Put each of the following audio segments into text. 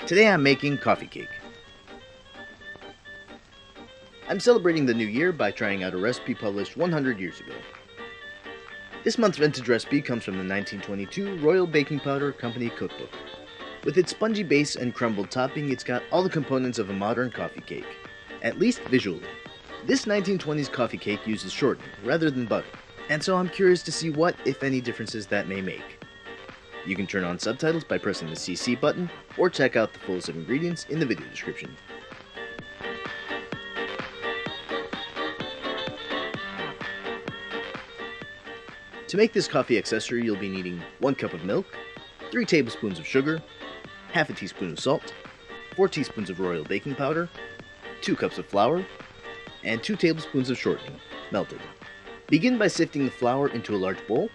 Today I'm making coffee cake. I'm celebrating the new year by trying out a recipe published 100 years ago. This month's vintage recipe comes from the 1922 Royal Baking Powder Company cookbook. With its spongy base and crumbled topping, it's got all the components of a modern coffee cake, at least visually. This 1920s coffee cake uses shortening rather than butter, and so I'm curious to see what, if any, differences that may make. You can turn on subtitles by pressing the CC button, or check out the full list of ingredients in the video description. To make this coffee accessory, you'll be needing 1 cup of milk, 3 tablespoons of sugar, half a teaspoon of salt, 4 teaspoons of royal baking powder, 2 cups of flour, and 2 tablespoons of shortening, melted. Begin by sifting the flour into a large bowl,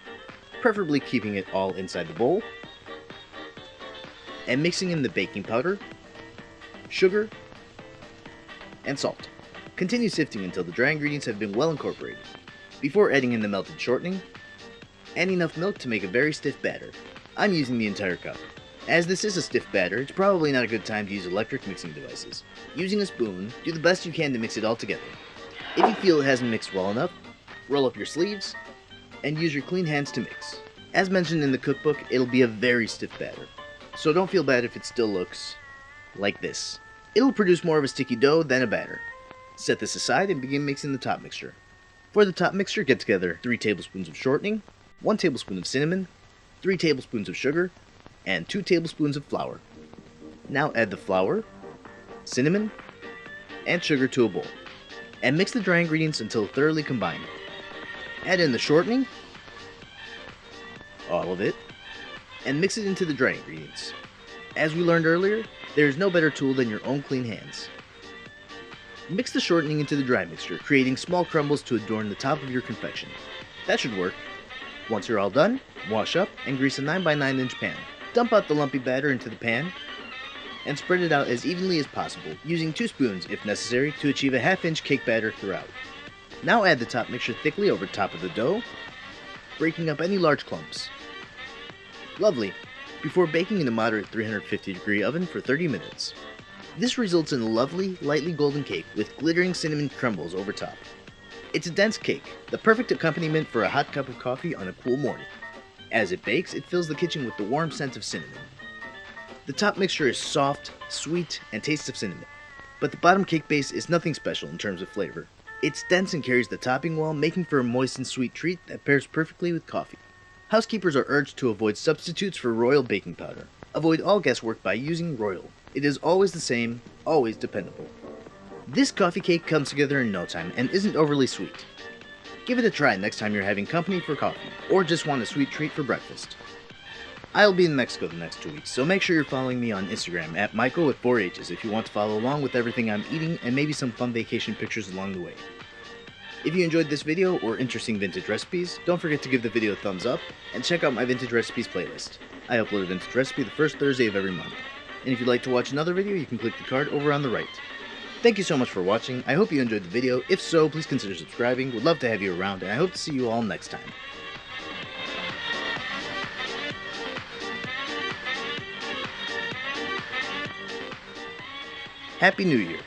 preferably keeping it all inside the bowl, and mixing in the baking powder, sugar, and salt. Continue sifting until the dry ingredients have been well incorporated, before adding in the melted shortening, and enough milk to make a very stiff batter. I'm using the entire cup. As this is a stiff batter, it's probably not a good time to use electric mixing devices. Using a spoon, do the best you can to mix it all together. If you feel it hasn't mixed well enough, roll up your sleeves, and use your clean hands to mix. As mentioned in the cookbook, it'll be a very stiff batter, so don't feel bad if it still looks like this. It'll produce more of a sticky dough than a batter. Set this aside and begin mixing the top mixture. For the top mixture, get together 3 tablespoons of shortening, 1 tablespoon of cinnamon, 3 tablespoons of sugar, and 2 tablespoons of flour. Now add the flour, cinnamon, and sugar to a bowl, and mix the dry ingredients until thoroughly combined. Add in the shortening, all of it, and mix it into the dry ingredients. As we learned earlier, there is no better tool than your own clean hands. Mix the shortening into the dry mixture, creating small crumbles to adorn the top of your confection. That should work. Once you're all done, wash up and grease a 9x9 inch pan. Dump out the lumpy batter into the pan and spread it out as evenly as possible, using 2 spoons if necessary to achieve a 1/2 inch cake batter throughout. Now add the top mixture thickly over top of the dough, breaking up any large clumps. Lovely! Before baking in a moderate 350-degree oven for 30 minutes. This results in a lovely, lightly golden cake with glittering cinnamon crumbles over top. It's a dense cake, the perfect accompaniment for a hot cup of coffee on a cool morning. As it bakes, it fills the kitchen with the warm scent of cinnamon. The top mixture is soft, sweet, and tastes of cinnamon, but the bottom cake base is nothing special in terms of flavor. It's dense and carries the topping well, making for a moist and sweet treat that pairs perfectly with coffee. Housekeepers are urged to avoid substitutes for royal baking powder. Avoid all guesswork by using royal. It is always the same, always dependable. This coffee cake comes together in no time and isn't overly sweet. Give it a try next time you're having company for coffee, or just want a sweet treat for breakfast. I'll be in Mexico the next 2 weeks, so make sure you're following me on Instagram at Michael with 4 H's if you want to follow along with everything I'm eating and maybe some fun vacation pictures along the way. If you enjoyed this video or interesting vintage recipes, don't forget to give the video a thumbs up and check out my vintage recipes playlist. I upload a vintage recipe the first Thursday of every month. And if you'd like to watch another video, you can click the card over on the right. Thank you so much for watching. I hope you enjoyed the video. If so, please consider subscribing. Would love to have you around, and I hope to see you all next time. Happy New Year!